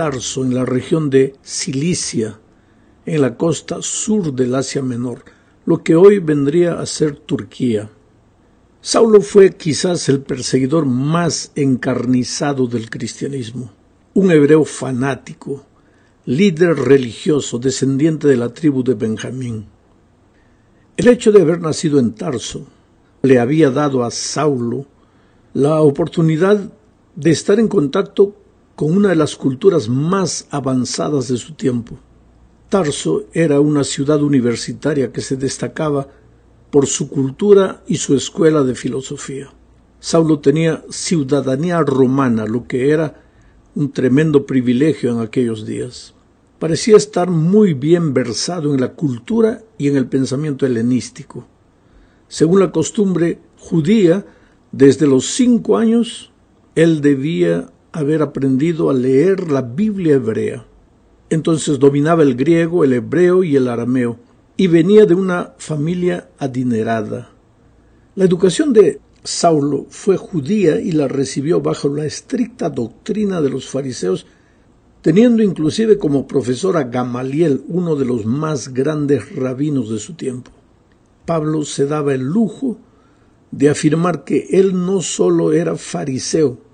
Tarso, en la región de Cilicia, en la costa sur del Asia Menor, lo que hoy vendría a ser Turquía. Saulo fue quizás el perseguidor más encarnizado del cristianismo, un hebreo fanático, líder religioso, descendiente de la tribu de Benjamín. El hecho de haber nacido en Tarso le había dado a Saulo la oportunidad de estar en contacto con una de las culturas más avanzadas de su tiempo. Tarso era una ciudad universitaria que se destacaba por su cultura y su escuela de filosofía. Saulo tenía ciudadanía romana, lo que era un tremendo privilegio en aquellos días. Parecía estar muy bien versado en la cultura y en el pensamiento helenístico. Según la costumbre judía, desde los 5 años, él debía haber aprendido a leer la Biblia hebrea. Entonces dominaba el griego, el hebreo y el arameo, y venía de una familia adinerada. La educación de Saulo fue judía y la recibió bajo la estricta doctrina de los fariseos, teniendo inclusive como profesor a Gamaliel, uno de los más grandes rabinos de su tiempo. Pablo se daba el lujo de afirmar que él no solo era fariseo,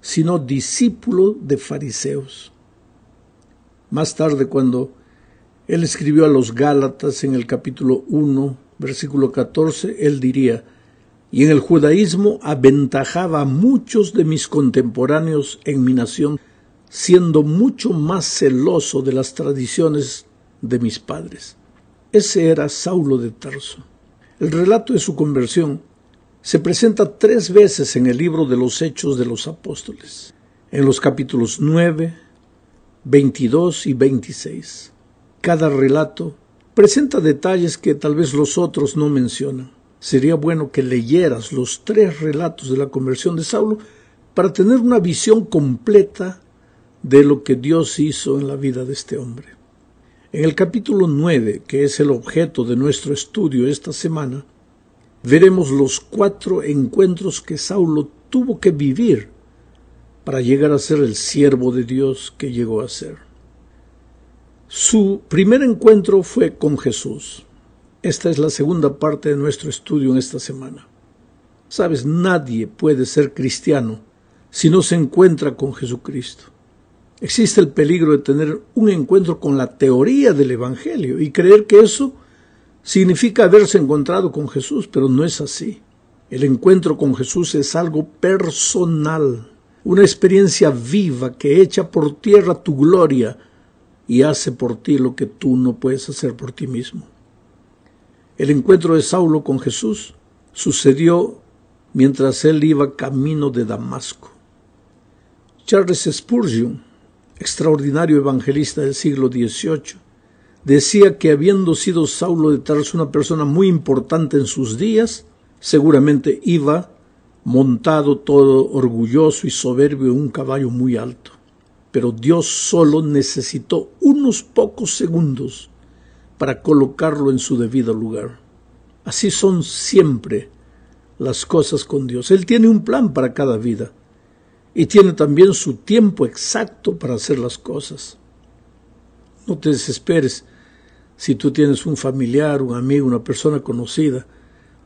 sino discípulo de fariseos. Más tarde, cuando él escribió a los Gálatas en el capítulo 1, versículo 14, él diría: «Y en el judaísmo aventajaba a muchos de mis contemporáneos en mi nación, siendo mucho más celoso de las tradiciones de mis padres». Ese era Saulo de Tarso. El relato de su conversión se presenta 3 veces en el libro de los Hechos de los Apóstoles, en los capítulos 9, 22 y 26. Cada relato presenta detalles que tal vez los otros no mencionan. Sería bueno que leyeras los 3 relatos de la conversión de Saulo para tener una visión completa de lo que Dios hizo en la vida de este hombre. En el capítulo 9, que es el objeto de nuestro estudio esta semana, veremos los 4 encuentros que Saulo tuvo que vivir para llegar a ser el siervo de Dios que llegó a ser. Su primer encuentro fue con Jesús. Esta es la segunda parte de nuestro estudio en esta semana. Sabes, nadie puede ser cristiano si no se encuentra con Jesucristo. Existe el peligro de tener un encuentro con la teoría del Evangelio y creer que eso significa haberse encontrado con Jesús, pero no es así. El encuentro con Jesús es algo personal, una experiencia viva que echa por tierra tu gloria y hace por ti lo que tú no puedes hacer por ti mismo. El encuentro de Saulo con Jesús sucedió mientras él iba camino de Damasco. Charles Spurgeon, extraordinario evangelista del siglo XVIII, decía que habiendo sido Saulo de Tarso una persona muy importante en sus días, seguramente iba montado todo orgulloso y soberbio en un caballo muy alto. Pero Dios solo necesitó unos pocos segundos para colocarlo en su debido lugar. Así son siempre las cosas con Dios. Él tiene un plan para cada vida y tiene también su tiempo exacto para hacer las cosas. No te desesperes si tú tienes un familiar, un amigo, una persona conocida,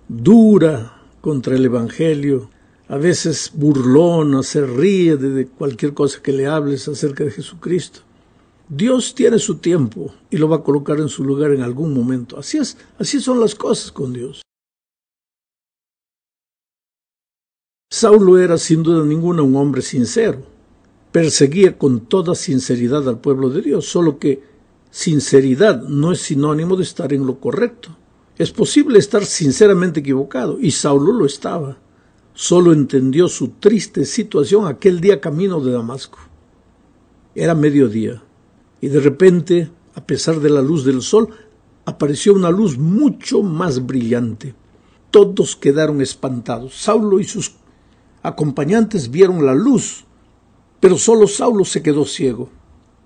dura contra el Evangelio, a veces burlona, se ríe de cualquier cosa que le hables acerca de Jesucristo. Dios tiene su tiempo y lo va a colocar en su lugar en algún momento. Así es, así son las cosas con Dios. Saulo era sin duda ninguna un hombre sincero. Perseguía con toda sinceridad al pueblo de Dios, solo que sinceridad no es sinónimo de estar en lo correcto. Es posible estar sinceramente equivocado, y Saulo lo estaba. Solo entendió su triste situación aquel día camino de Damasco. Era mediodía, y de repente, a pesar de la luz del sol, apareció una luz mucho más brillante. Todos quedaron espantados. Saulo y sus acompañantes vieron la luz, pero solo Saulo se quedó ciego.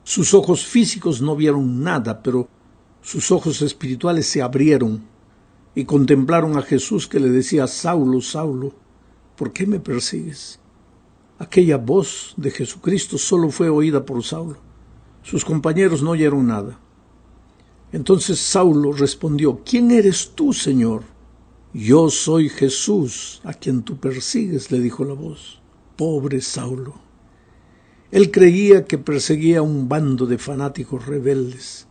Sus ojos físicos no vieron nada, pero sus ojos espirituales se abrieron y contemplaron a Jesús, que le decía: Saulo, Saulo, ¿por qué me persigues? Aquella voz de Jesucristo solo fue oída por Saulo. Sus compañeros no oyeron nada. Entonces Saulo respondió: ¿Quién eres tú, Señor? Yo soy Jesús, a quien tú persigues, le dijo la voz. Pobre Saulo. Él creía que perseguía a un bando de fanáticos rebeldes,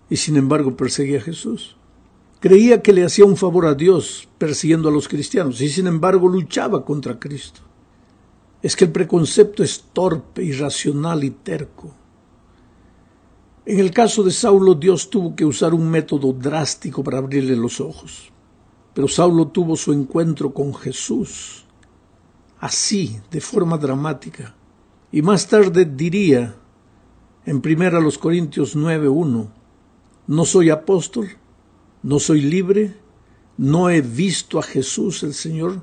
y sin embargo perseguía a Jesús. Creía que le hacía un favor a Dios persiguiendo a los cristianos, y sin embargo luchaba contra Cristo. Es que el preconcepto es torpe, irracional y terco. En el caso de Saulo, Dios tuvo que usar un método drástico para abrirle los ojos. Pero Saulo tuvo su encuentro con Jesús, así, de forma dramática. Y más tarde diría, en 1 Corintios 9:1, no soy apóstol, no soy libre, no he visto a Jesús el Señor.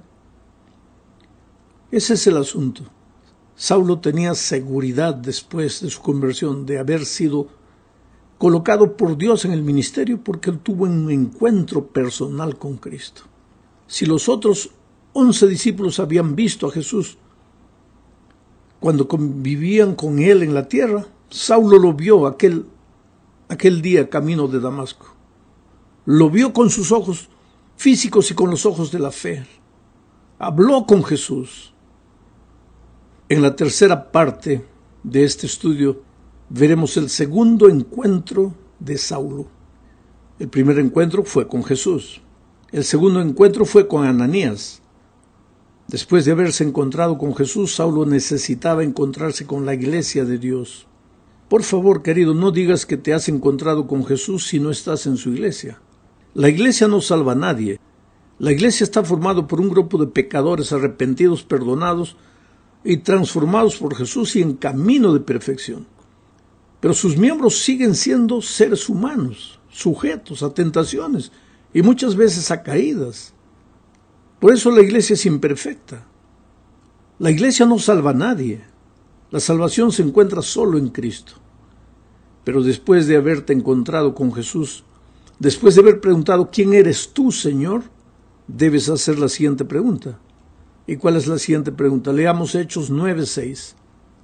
Ese es el asunto. Saulo tenía seguridad después de su conversión de haber sido colocado por Dios en el ministerio porque él tuvo un encuentro personal con Cristo. Si los otros 11 discípulos habían visto a Jesús cuando convivían con él en la tierra, Saulo lo vio aquel día camino de Damasco. Lo vio con sus ojos físicos y con los ojos de la fe. Habló con Jesús. En la tercera parte de este estudio veremos el segundo encuentro de Saulo. El primer encuentro fue con Jesús. El segundo encuentro fue con Ananías. Después de haberse encontrado con Jesús, Saulo necesitaba encontrarse con la iglesia de Dios. Por favor, querido, no digas que te has encontrado con Jesús si no estás en su iglesia. La iglesia no salva a nadie. La iglesia está formada por un grupo de pecadores arrepentidos, perdonados y transformados por Jesús y en camino de perfección. Pero sus miembros siguen siendo seres humanos, sujetos a tentaciones y muchas veces a caídas. Por eso la iglesia es imperfecta. La iglesia no salva a nadie. La salvación se encuentra solo en Cristo. Pero después de haberte encontrado con Jesús, después de haber preguntado ¿quién eres tú, Señor?, debes hacer la siguiente pregunta. ¿Y cuál es la siguiente pregunta? Leamos Hechos 9:6.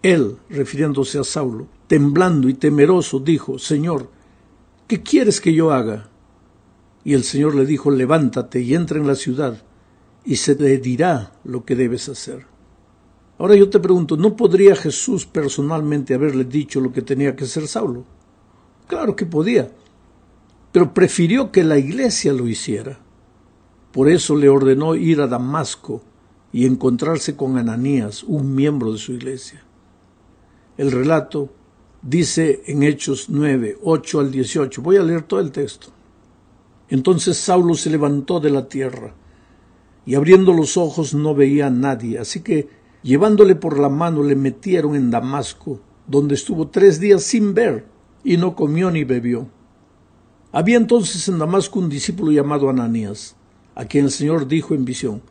Él, refiriéndose a Saulo, temblando y temeroso, dijo: Señor, ¿qué quieres que yo haga? Y el Señor le dijo: levántate y entra en la ciudad, y se te dirá lo que debes hacer. Ahora yo te pregunto, ¿no podría Jesús personalmente haberle dicho lo que tenía que hacer Saulo? Claro que podía, pero prefirió que la iglesia lo hiciera. Por eso le ordenó ir a Damasco y encontrarse con Ananías, un miembro de su iglesia. El relato dice en Hechos 9:8 al 18. Voy a leer todo el texto. Entonces Saulo se levantó de la tierra, y abriendo los ojos no veía a nadie, así que llevándole por la mano le metieron en Damasco, donde estuvo 3 días sin ver, y no comió ni bebió. Había entonces en Damasco un discípulo llamado Ananías, a quien el Señor dijo en visión: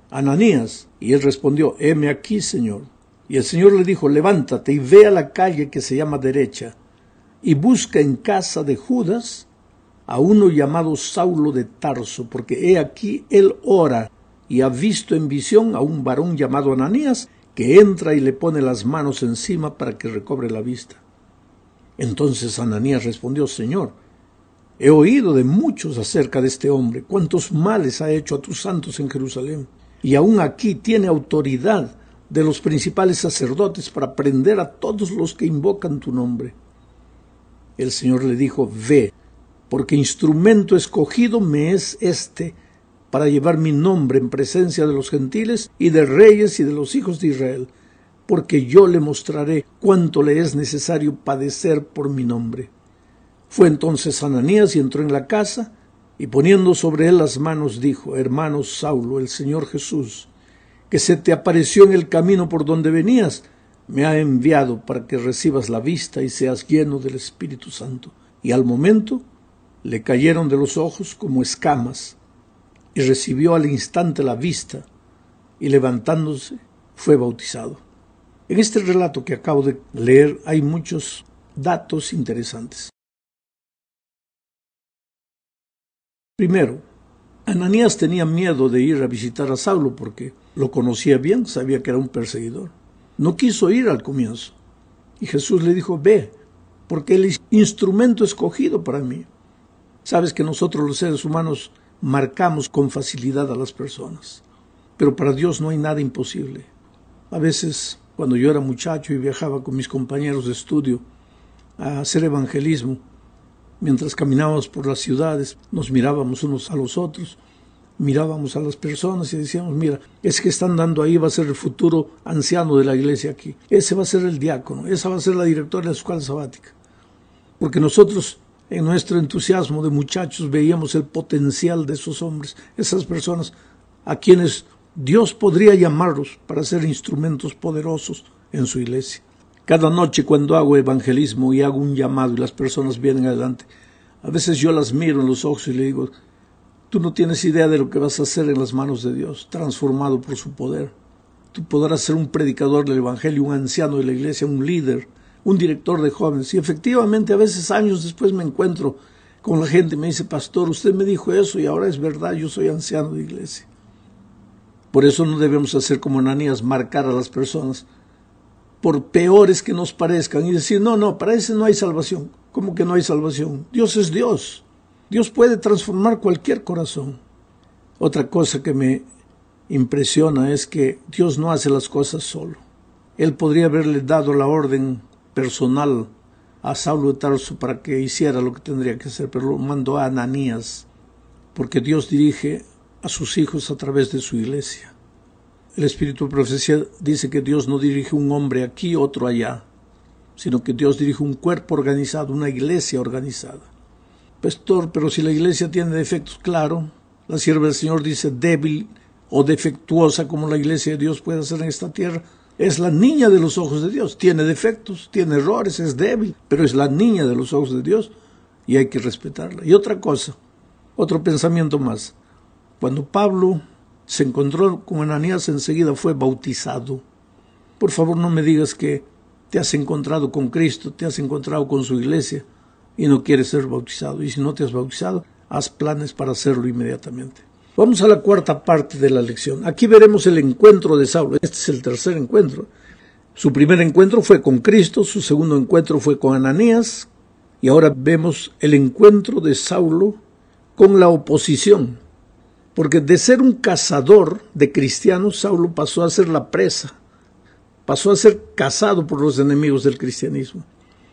Ananías, y él respondió: heme aquí, Señor. Y el Señor le dijo: levántate y ve a la calle que se llama Derecha, y busca en casa de Judas a uno llamado Saulo de Tarso, porque he aquí él ora, y ha visto en visión a un varón llamado Ananías, que entra y le pone las manos encima para que recobre la vista. Entonces Ananías respondió: Señor, he oído de muchos acerca de este hombre, cuántos males ha hecho a tus santos en Jerusalén, y aún aquí tiene autoridad de los principales sacerdotes para prender a todos los que invocan tu nombre. El Señor le dijo: ve, porque instrumento escogido me es este para llevar mi nombre en presencia de los gentiles y de reyes y de los hijos de Israel, porque yo le mostraré cuánto le es necesario padecer por mi nombre. Fue entonces Ananías y entró en la casa, y poniendo sobre él las manos dijo: hermano Saulo, el Señor Jesús, que se te apareció en el camino por donde venías, me ha enviado para que recibas la vista y seas lleno del Espíritu Santo. Y al momento le cayeron de los ojos como escamas, y recibió al instante la vista, y levantándose fue bautizado. En este relato que acabo de leer hay muchos datos interesantes. Primero, Ananías tenía miedo de ir a visitar a Saulo porque lo conocía bien, sabía que era un perseguidor. No quiso ir al comienzo. Y Jesús le dijo: ve, porque Él es instrumento escogido para mí. Sabes que nosotros los seres humanos marcamos con facilidad a las personas, pero para Dios no hay nada imposible. A veces, cuando yo era muchacho y viajaba con mis compañeros de estudio a hacer evangelismo, mientras caminábamos por las ciudades, nos mirábamos unos a los otros, mirábamos a las personas y decíamos, mira, ese que están dando ahí va a ser el futuro anciano de la iglesia aquí. Ese va a ser el diácono, esa va a ser la directora de la escuela sabática. Porque nosotros, en nuestro entusiasmo de muchachos, veíamos el potencial de esos hombres, esas personas a quienes Dios podría llamarlos para ser instrumentos poderosos en su iglesia. Cada noche cuando hago evangelismo y hago un llamado y las personas vienen adelante, a veces yo las miro en los ojos y le digo, tú no tienes idea de lo que vas a hacer en las manos de Dios, transformado por su poder. Tú podrás ser un predicador del evangelio, un anciano de la iglesia, un líder, un director de jóvenes. Y efectivamente a veces años después me encuentro con la gente y me dice, pastor, usted me dijo eso y ahora es verdad, yo soy anciano de iglesia. Por eso no debemos hacer como Ananías, marcar a las personas por peores que nos parezcan y decir, no, para ese no hay salvación. ¿Cómo que no hay salvación? Dios es Dios. Dios puede transformar cualquier corazón. Otra cosa que me impresiona es que Dios no hace las cosas solo. Él podría haberle dado la orden personal a Saulo de Tarso para que hiciera lo que tendría que hacer, pero lo mandó a Ananías, porque Dios dirige a sus hijos a través de su iglesia. El Espíritu de Profecía dice que Dios no dirige un hombre aquí, otro allá, sino que Dios dirige un cuerpo organizado, una iglesia organizada. Pastor, pero si la iglesia tiene defectos, claro, la sierva del Señor dice débil o defectuosa como la iglesia de Dios puede ser en esta tierra. Es la niña de los ojos de Dios, tiene defectos, tiene errores, es débil, pero es la niña de los ojos de Dios y hay que respetarla. Y otra cosa, otro pensamiento más. Cuando Pablo se encontró con Ananías, enseguida fue bautizado. Por favor, no me digas que te has encontrado con Cristo, te has encontrado con su iglesia y no quieres ser bautizado. Y si no te has bautizado, haz planes para hacerlo inmediatamente. Vamos a la cuarta parte de la lección. Aquí veremos el encuentro de Saulo. Este es el tercer encuentro. Su primer encuentro fue con Cristo, su segundo encuentro fue con Ananías, y ahora vemos el encuentro de Saulo con la oposición. Porque de ser un cazador de cristianos, Saulo pasó a ser la presa, pasó a ser cazado por los enemigos del cristianismo.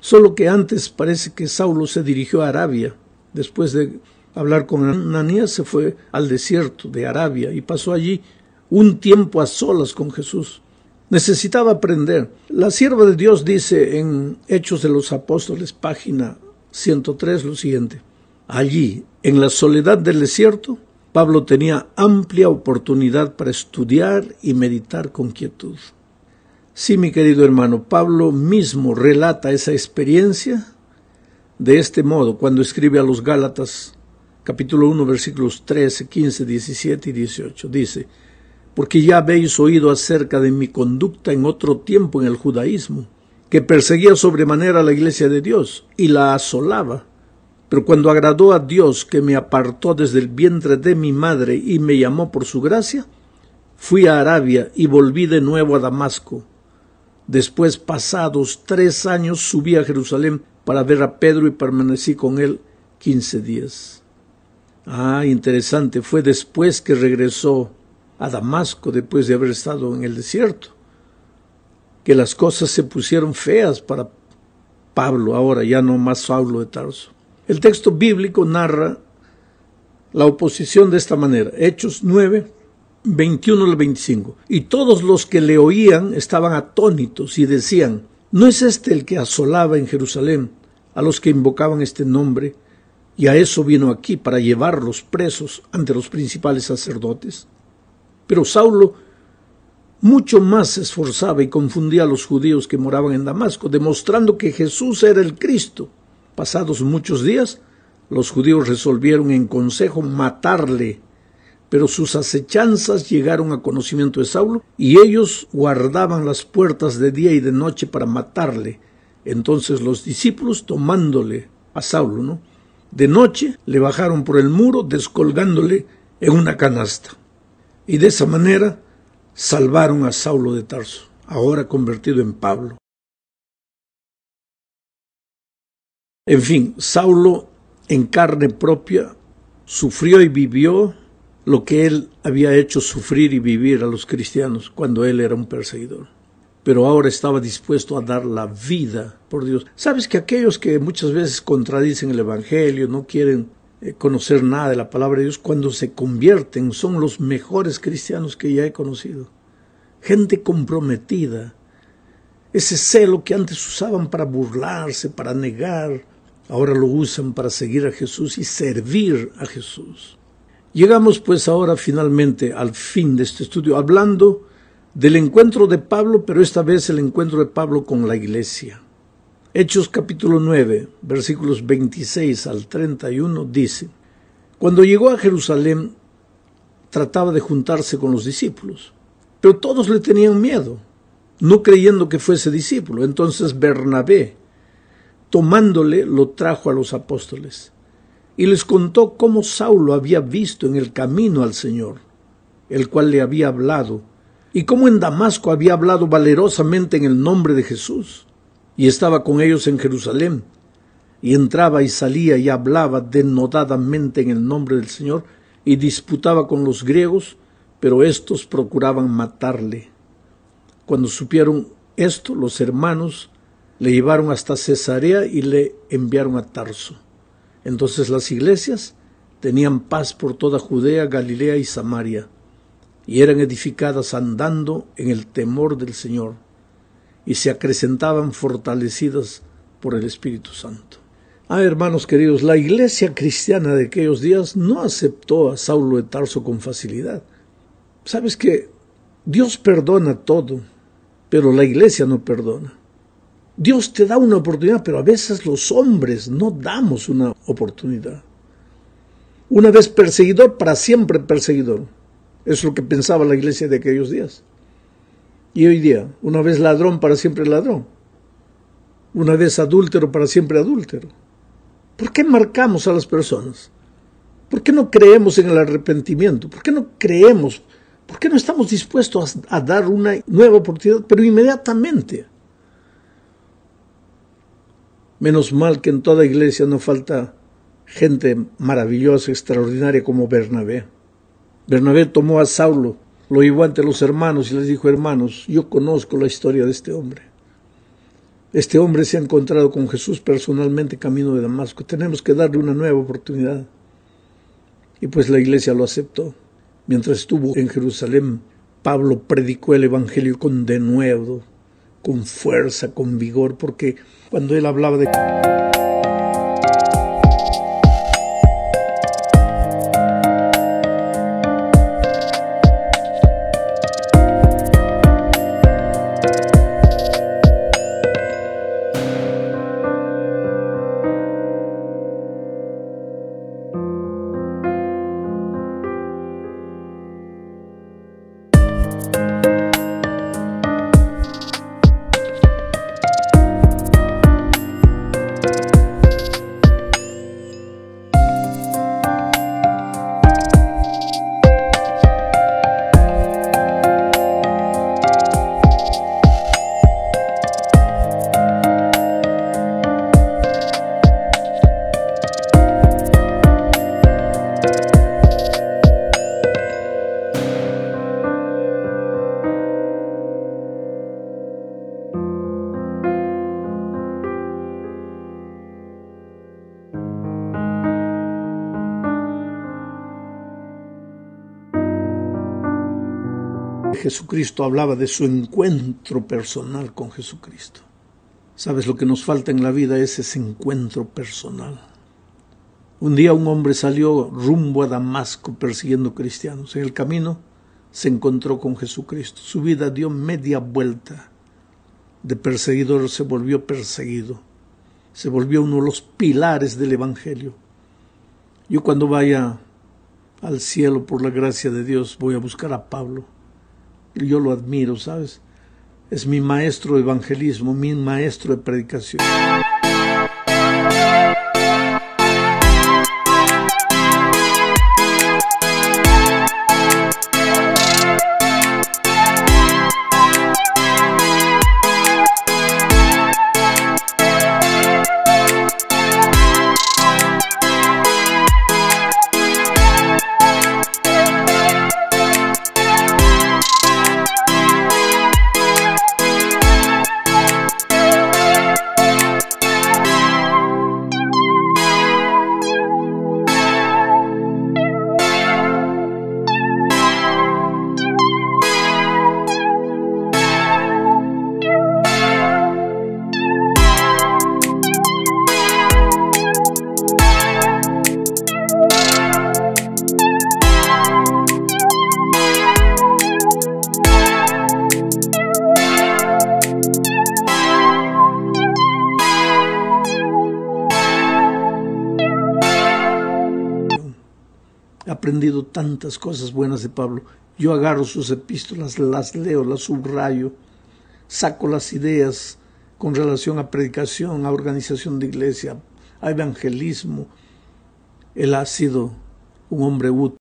Solo que antes parece que Saulo se dirigió a Arabia. Después de hablar con Ananías se fue al desierto de Arabia y pasó allí un tiempo a solas con Jesús. Necesitaba aprender. La sierva de Dios dice en Hechos de los Apóstoles, página 103, lo siguiente. Allí, en la soledad del desierto, Pablo tenía amplia oportunidad para estudiar y meditar con quietud. Sí, mi querido hermano, Pablo mismo relata esa experiencia de este modo cuando escribe a los Gálatas, capítulo 1, versículos 13, 15, 17 y 18. Dice, porque ya habéis oído acerca de mi conducta en otro tiempo en el judaísmo, que perseguía sobremanera a la iglesia de Dios y la asolaba. Pero cuando agradó a Dios que me apartó desde el vientre de mi madre y me llamó por su gracia, fui a Arabia y volví de nuevo a Damasco. Después, pasados 3 años, subí a Jerusalén para ver a Pedro y permanecí con él 15 días. Interesante, fue después que regresó a Damasco, después de haber estado en el desierto, que las cosas se pusieron feas para Pablo, ahora ya no más Saulo de Tarso. El texto bíblico narra la oposición de esta manera. Hechos 9, 21 al 25. Y todos los que le oían estaban atónitos y decían, ¿no es este el que asolaba en Jerusalén a los que invocaban este nombre? Y a eso vino aquí, para llevarlos presos ante los principales sacerdotes. Pero Saulo mucho más se esforzaba y confundía a los judíos que moraban en Damasco, demostrando que Jesús era el Cristo. Pasados muchos días, los judíos resolvieron en consejo matarle, pero sus acechanzas llegaron a conocimiento de Saulo y ellos guardaban las puertas de día y de noche para matarle. Entonces los discípulos, tomándole a Saulo, de noche le bajaron por el muro, descolgándole en una canasta. Y de esa manera salvaron a Saulo de Tarso, ahora convertido en Pablo. En fin, Saulo en carne propia sufrió y vivió lo que él había hecho sufrir y vivir a los cristianos cuando él era un perseguidor. Pero ahora estaba dispuesto a dar la vida por Dios. ¿Sabes que aquellos que muchas veces contradicen el Evangelio, no quieren conocer nada de la palabra de Dios, cuando se convierten son los mejores cristianos que ya he conocido? Gente comprometida. Ese celo que antes usaban para burlarse, para negar, ahora lo usan para seguir a Jesús y servir a Jesús. Llegamos pues ahora finalmente al fin de este estudio, hablando del encuentro de Pablo, pero esta vez el encuentro de Pablo con la iglesia. Hechos capítulo 9, versículos 26 al 31 dice: Cuando llegó a Jerusalén, trataba de juntarse con los discípulos, pero todos le tenían miedo, no creyendo que fuese discípulo. Entonces Bernabé, tomándole, lo trajo a los apóstoles y les contó cómo Saulo había visto en el camino al Señor, el cual le había hablado, y cómo en Damasco había hablado valerosamente en el nombre de Jesús, y estaba con ellos en Jerusalén, y entraba y salía y hablaba denodadamente en el nombre del Señor, y disputaba con los griegos, pero éstos procuraban matarle. Cuando supieron esto, los hermanos le llevaron hasta Cesarea y le enviaron a Tarso. Entonces las iglesias tenían paz por toda Judea, Galilea y Samaria, y eran edificadas andando en el temor del Señor, y se acrecentaban fortalecidas por el Espíritu Santo. Hermanos queridos, la iglesia cristiana de aquellos días no aceptó a Saulo de Tarso con facilidad. ¿Sabes que Dios perdona todo, pero la iglesia no perdona? Dios te da una oportunidad, pero a veces los hombres no damos una oportunidad. Una vez perseguidor, para siempre perseguidor. Es lo que pensaba la iglesia de aquellos días. Y hoy día, una vez ladrón, para siempre ladrón. Una vez adúltero, para siempre adúltero. ¿Por qué marcamos a las personas? ¿Por qué no creemos en el arrepentimiento? ¿Por qué no creemos? ¿Por qué no estamos dispuestos a dar una nueva oportunidad, pero inmediatamente? Menos mal que en toda iglesia no falta gente maravillosa, extraordinaria como Bernabé. Bernabé tomó a Saulo, lo llevó ante los hermanos y les dijo: hermanos, yo conozco la historia de este hombre. Este hombre se ha encontrado con Jesús personalmente camino de Damasco. Tenemos que darle una nueva oportunidad. Y pues la iglesia lo aceptó. Mientras estuvo en Jerusalén, Pablo predicó el evangelio con denuedo, con fuerza, con vigor, porque cuando él hablaba de Jesucristo, hablaba de su encuentro personal con Jesucristo. ¿Sabes? Lo que nos falta en la vida es ese encuentro personal. Un día un hombre salió rumbo a Damasco persiguiendo cristianos. En el camino se encontró con Jesucristo. Su vida dio media vuelta. De perseguidor se volvió perseguido. Se volvió uno de los pilares del Evangelio. Yo cuando vaya al cielo por la gracia de Dios voy a buscar a Pablo. Yo lo admiro, ¿sabes? Es mi maestro de evangelismo, mi maestro de predicación. He aprendido tantas cosas buenas de Pablo. Yo agarro sus epístolas, las leo, las subrayo, saco las ideas con relación a predicación, a organización de iglesia, a evangelismo. Él ha sido un hombre útil.